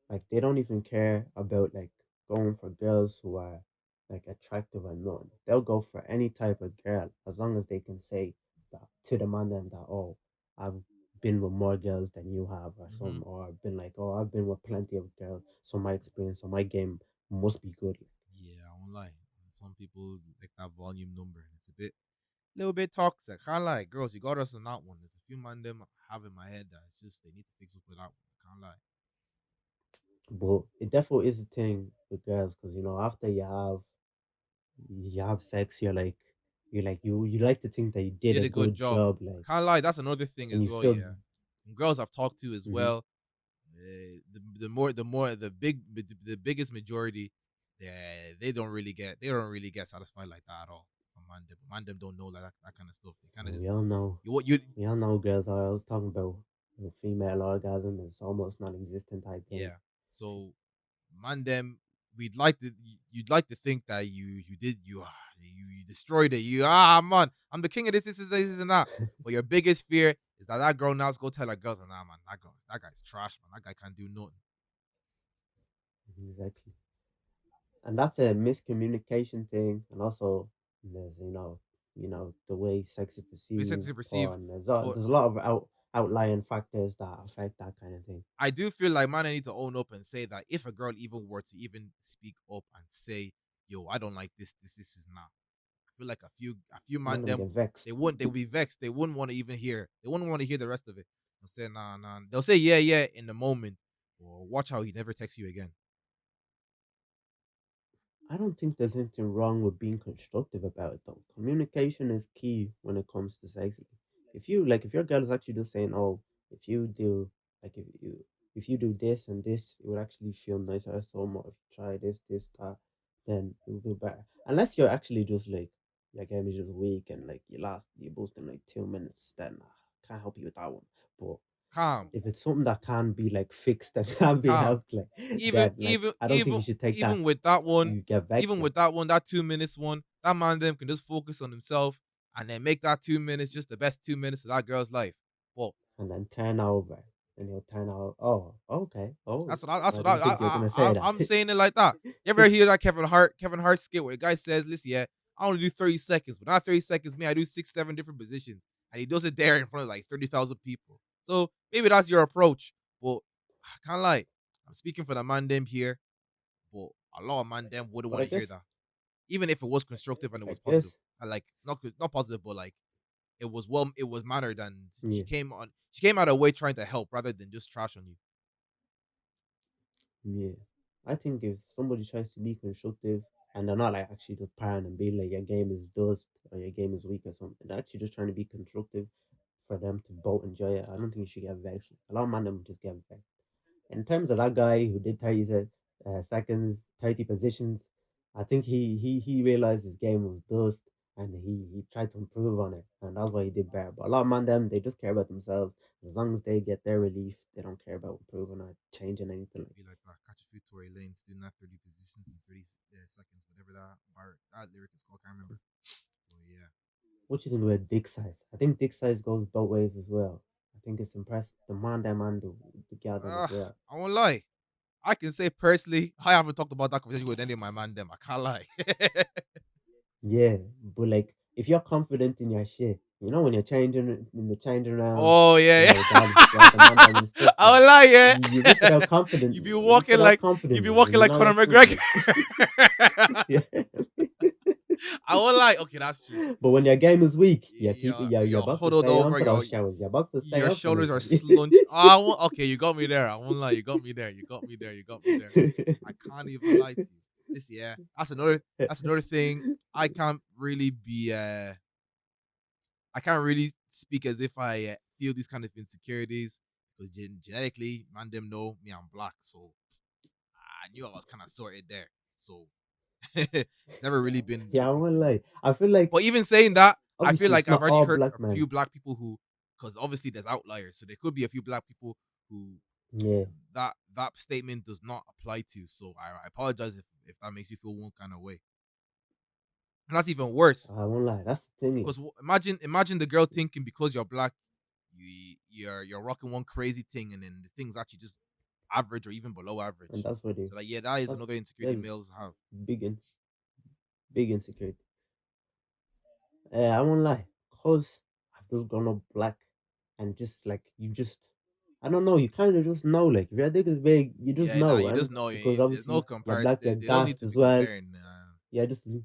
like they don't even care about like going for girls who are like attractive or not. They'll go for any type of girl as long as they can say that to the man them that oh I've been with more girls than you have or Mm-hmm. something or I've been like oh I've been with plenty of girls so my experience or my game must be good. Yeah, I won't lie. Some people like that volume number, and it's a little bit toxic. Can't lie, girls, you got us on that one. There's a few man them I have in my head that it's just they need to fix up with that one. Can't lie. But it definitely is a thing with girls because you know after you have sex you like to think that you You did did a a good good job. job like Can't lie, that's another thing and as you well. feel Yeah, and girls I've talked to as mhm, well. The biggest majority, they don't really get satisfied like that at all from man them. Man them don't know like that kind of stuff. They kind of just we all know you what you We all know girls are always talking about female orgasm is almost non-existent type thing. yeah. So man them, you'd like to think that you destroyed it. Man, I'm the king of this and that. But your biggest fear is that girl now go tell her girls, nah man, that guy's trash, man. That guy can't do nothing. Exactly, and that's a miscommunication thing, and also there's the way sex is It's perceived, sexy to perceive, or and but there's a lot of outlying factors that affect that kind of thing. I do feel like man, I need to own up and say that if a girl even were to even speak up and say, "Yo, I don't like this is not." I feel like a few Man, man them them get vexed. they would be vexed. They wouldn't want to even hear. They wouldn't want to hear the rest of it. They'll say nah nah. They'll say yeah yeah in the moment, or watch how he never texts you again. I don't think there's anything wrong with being constructive about it though. Communication is key when it comes to sex. If your girl is actually just saying, "Oh, if you do like if you do this and this, it would actually feel nicer at home, or if you try this, that, then it will be better." Unless you're actually just like your game is just weak and like you boost in like 2 minutes, then can't help you with that one. But Calm, if it's something that can be like fixed and can be calm. helped, like Even then like even I don't think even you should take that. even with that one, You get vexed even like. with that one, that 2 minutes one, that man them can just focus on himself and then make that 2 minutes just the best 2 minutes of that girl's life. Well, And then turn over, and he'll turn out. Oh, okay. Oh, That's what I. That's I what didn't think you were gonna say that. I'm saying it like that. You ever hear that Kevin Hart skit where the guy says, "Listen, yeah, I only do 30 seconds, but not 30 seconds. Me, I do 6, 7 different positions, and he does it there in front of like 30,000 people. So maybe that's your approach. But I can't lie. I'm speaking for the man them here, but a lot of man them wouldn't But want I to hear guess, that, even if it was constructive and it I was positive. guess, Like not positive, but like it was mannered, and she yeah, came out of her way trying to help rather than just trash on you. yeah. I think if somebody tries to be constructive and they're not like actually just parent and being like your game is dust or your game is weak or something, they're actually just trying to be constructive for them to both enjoy it. I don't think you should get vexed. A lot of men them just get vexed. In terms of that guy who did 30 seconds, 30 positions, I think he realized his game was dust and he tried to improve on it. And that's why he did better. But a lot of man, them, they just care about themselves. As long as they get their relief, they don't care about improving or changing anything. Be like, catch a few Tory Lanes, doing that 30 positions in 30 seconds, whatever that lyric is called. I can't remember. So yeah, What you think about dick size? I think dick size goes both ways as well. I think it's impressed the man, them, and the girl, them as well. I won't lie. I can say personally, I haven't talked about that conversation with any of my man them. I can't lie. Yeah, but like if you're confident in your shit, you know when you're changing in the changing room, Oh yeah, while the man them and yeah. stuff, I like will lie, yeah. you whip it out confident, You be you whip walking it out like you be confidently, walking and you like know Conor your stuff, McGregor. like yeah. I will lie. Okay, that's true. But when your game is weak, you keep your You're boxers huddled stay on over. for those showers. Your boxers stay Your on for shoulders them. are slunched. Okay, you got me there. I won't lie. You got me there. You got me there. You got me there. I can't even lie to you. This, yeah, that's another thing. I can't really be. I can't really speak as if I feel these kind of insecurities because genetically, man, them know me. I'm black, so I knew I was kind of sorted there. So it's never really been. Yeah, I won't lie. I feel like But even saying that, I feel obviously like it's I've not already all heard black a few men. black people who, because obviously there's outliers, so there could be a few black people who Yeah, that statement does not apply to. So I apologize if that makes you feel one kind of way. And that's even worse I won't lie. That's the thing, like, because imagine the girl thinking because you're black, you're rocking one crazy thing, and then the thing's actually just average or even below and average. that's what So like, yeah, that is that's another insecurity there's males have. big in, big insecurity. I won't lie, cause I've just gone up black, and just like you just, I don't know, you kind of just know, like if your dick is big, you just Yeah, nah, know, you and just know because there's no obviously you're comparison. black, you're They don't need gassed to as be well. comparing. Yeah, just you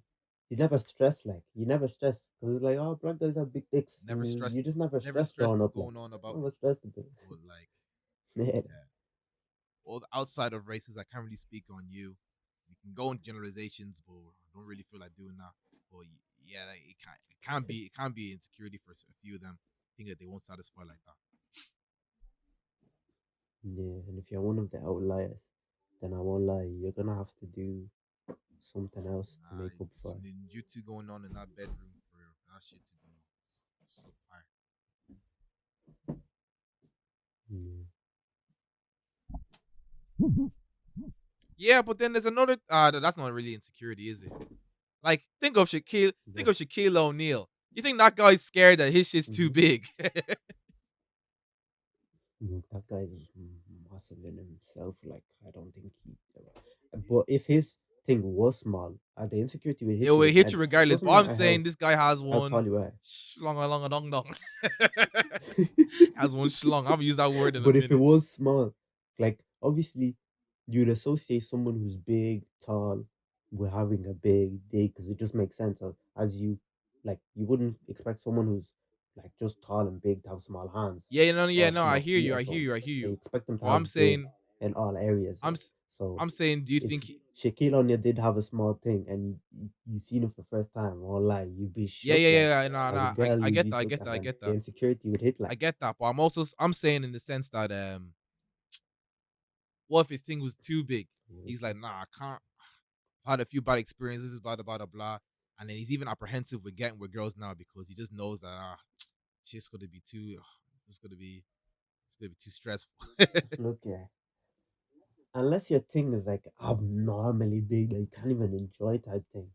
never stress, like you never stress because it's like, oh, black guys have big dicks. Never stressed, You just never never stress stressed growing up, like going on about never stressed a bit. but like Yeah, yeah, all the outside of races, I can't really speak on you. We can go into generalizations, but I don't really feel like doing that. But yeah, like, it can't be insecurity for a few of them. Think that they won't satisfy like that. yeah, and if you're one of the outliers, then I won't lie, you're gonna have to do something else to Nah, make up for some it. ninjutsu going on in that bedroom for that shit to be subpar. Yeah. Yeah, but then there's another. That's not really insecurity, is it? Like, think Yeah. of Shaquille O'Neal. You think that guy's scared that his shit's too Mm-hmm. big? That guy is massive in himself. Like I don't think he. But if his thing was small, the insecurity will It hit you will hit you regardless. It regardless. doesn't But I'm matter saying this guy has how tall one you are. schlong along a dong dong. Has one schlong. I'll use that word in a But if it minute. was small, like obviously you'd associate someone who's big, tall, with having a big dick because it just makes sense. As you, like, you wouldn't expect someone who's like just tall and big to have small hands Yeah, or no. I small hear feet you. or I hear something. you. I hear So you you. expect them to But I'm have big saying, in all areas. I'm Like s- so, I'm saying, do you if think? Shaquille O'Neal did have a small thing and you seen it for the first time, or like you'd be Yeah, shook. Like Nah, as a nah. girl, I you'd get be that. I shook, get that. and I then get the that. insecurity would hit. I Like get that. But I'm saying in the sense that what if his thing was too big? yeah, He's like, nah, I can't. I've had a few bad experiences, blah blah blah blah. And then he's even apprehensive with getting with girls now because he just knows that shit's gonna be too. It's gonna be too stressful. look, yeah. Unless your thing is like abnormally big that you can't even enjoy type thing,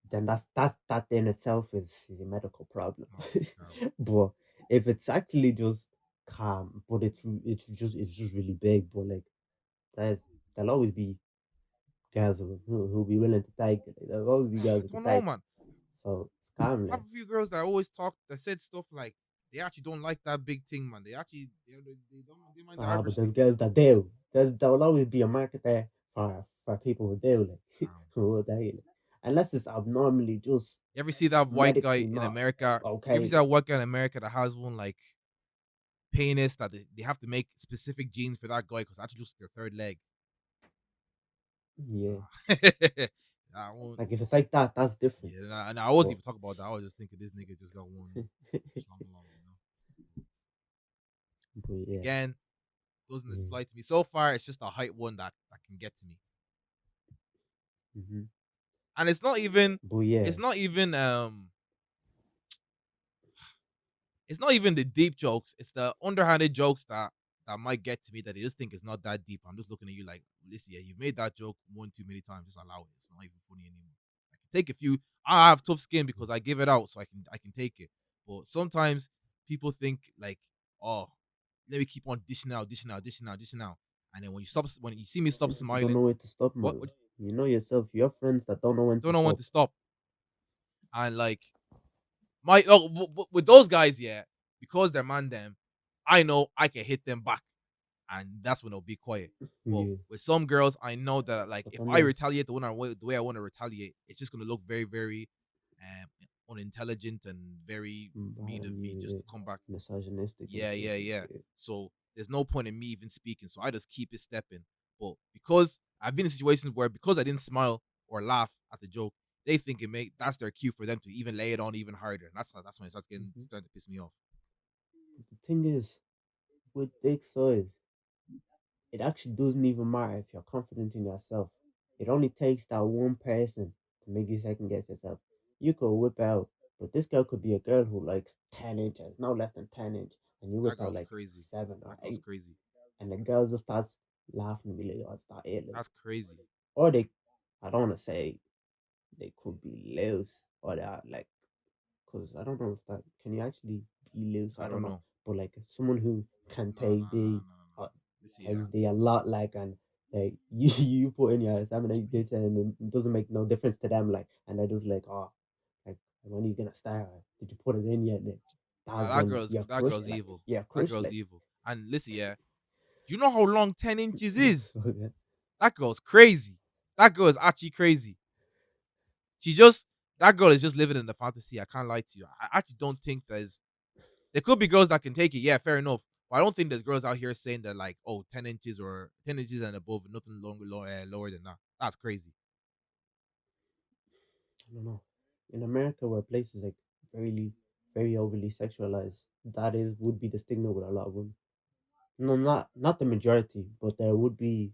then that in itself is a medical problem. No, it's terrible. But if it's actually just calm, but it's just really big, but like there's there'll always be guys who'll be willing to take it. There'll always be I guys who can don't know, take it. man. So it's calm, I have like. a few girls that always talk that said stuff like they actually don't like that big thing, man. They don't they mind the But average there's thing. guys that do. There will always be a market there for people who do, like Um, who will do, like. Unless it's abnormally just you ever see that white medically guy in not America? You ever okay. see that white guy in America that has one like penis that they have to make specific genes for that guy because actually just their third leg. Yeah. I won't. Like if it's like that, that's different. Yeah, and I wasn't But even talking about that. I was just thinking this nigga just got one schlong along, you know. but yeah. Again, doesn't Yeah. apply to me so far. It's just a height one that can get to me, Hmm. and it's not even. But yeah. It's not even. It's not even the deep jokes. It's the underhanded jokes that might get to me that they just think it's not that deep. I'm just looking at you like, listen, yeah, you've made that joke one too many times. Just allow it. It's not even funny anymore. I can take a few. I have tough skin because I give it out, so I can take it. But sometimes people think like, oh, let me keep on dishing out, dishing out, dishing out, dishing out, And then when you see me stop You don't smiling, know where to stop, what, man. You know yourself. You have friends that don't know when don't to know when stop. to stop. And like with those guys, yeah, because they're man them, I know I can hit them back, and that's when they'll be quiet. But Yeah, with some girls, I know that like but if then I there's retaliate the way I want to retaliate, it's just gonna look very, very unintelligent and very mean of me just yeah, to come back. misogynistic and Yeah, shit. yeah, yeah. Yeah. So there's no point in me even speaking. So I just keep it stepping. But because I've been in situations where because I didn't smile or laugh at the joke, they think that's their cue for them to even lay it on even harder. And that's when it Mhm. starting to piss me off. The thing is, with dick size, it actually doesn't even matter if you're confident in yourself. It only takes that one person to make you second guess yourself. You could whip out, but this girl could be a girl who likes 10 inches, no less than 10 inch, and you That whip out girl's like crazy. 7 or That girl's 8, crazy. and the girl just starts laughing and be like, oh, start it. Like, That's crazy. or they, I don't want to say they could be loose, or they are like, because I don't know if that, can you actually be loose? I I don't don't know. know. But like someone who can No, no, take no, the, no, no, no. uh, Listen, yeah. takes the a lot, like, and like you put in your examination data and it doesn't make no difference to them, like, and they're just like, oh, like, when are you gonna start? Did you put it in yet? Like, Nah, that's when you're that crushed, girl's like, evil. you're That crushed, girl's like. evil. And listen, yeah. Do you know how long 10 inches is? That girl's crazy. That girl is actually crazy. She just that girl is just living in the fantasy. I can't lie to you. I actually don't think there could be girls that can take it. Yeah, fair enough. But I don't think there's girls out here saying that like, oh, 10 inches or 10 inches and above, nothing lower than that. That's crazy. I don't know. In America, where places like very, very overly sexualized, that is would be the stigma with a lot of women. No, not the majority, but there would be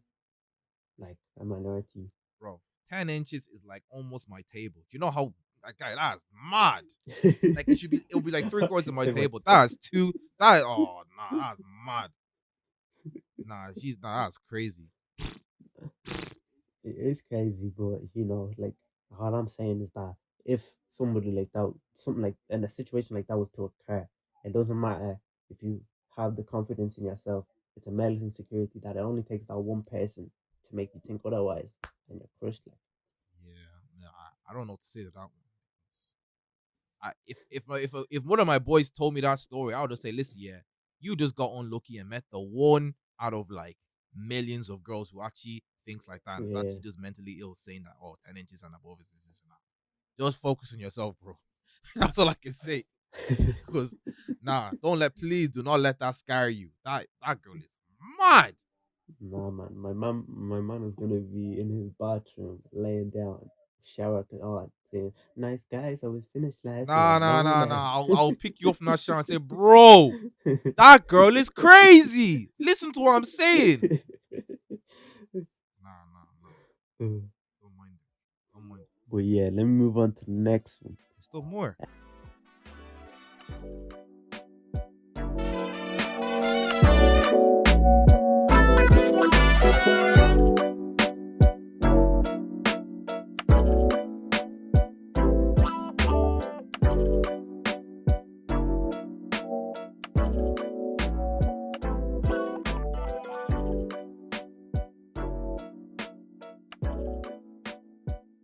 like a minority. Bro, 10 inches is like almost my table. Do you know how that guy that's mad? Like it'll be like three quarters of my Okay, but table. That's two. That oh nah, that's mad. That's crazy. it is crazy, but like all I'm saying is that if somebody like that, something like in a situation like that was to occur, it doesn't matter if you have the confidence in yourself. It's a male insecurity that it only takes that one person to make you think otherwise, and you're crushed. Like, Yeah, I don't know what to say to that one. If one of my boys told me that story, I would just say, listen, yeah, you just got unlucky and met the one out of like millions of girls who actually thinks like that and is yeah. actually just mentally ill, saying that 10 inches and above is this and that. Just focus on yourself, bro. That's all I can say. Because please do not let that scare you. That girl is mad. Nah, man. My man is gonna be in his bathroom, laying down, shower on, saying, "Nice guys, I was finished last Nah, night. nah, No nah, less." nah. I'll pick you up from that shower and say, bro, that girl is crazy. Listen to what I'm saying. Nah, nah, nah. Don't mind it. Don't mind it. But yeah, let me move on to the next one. There's still more.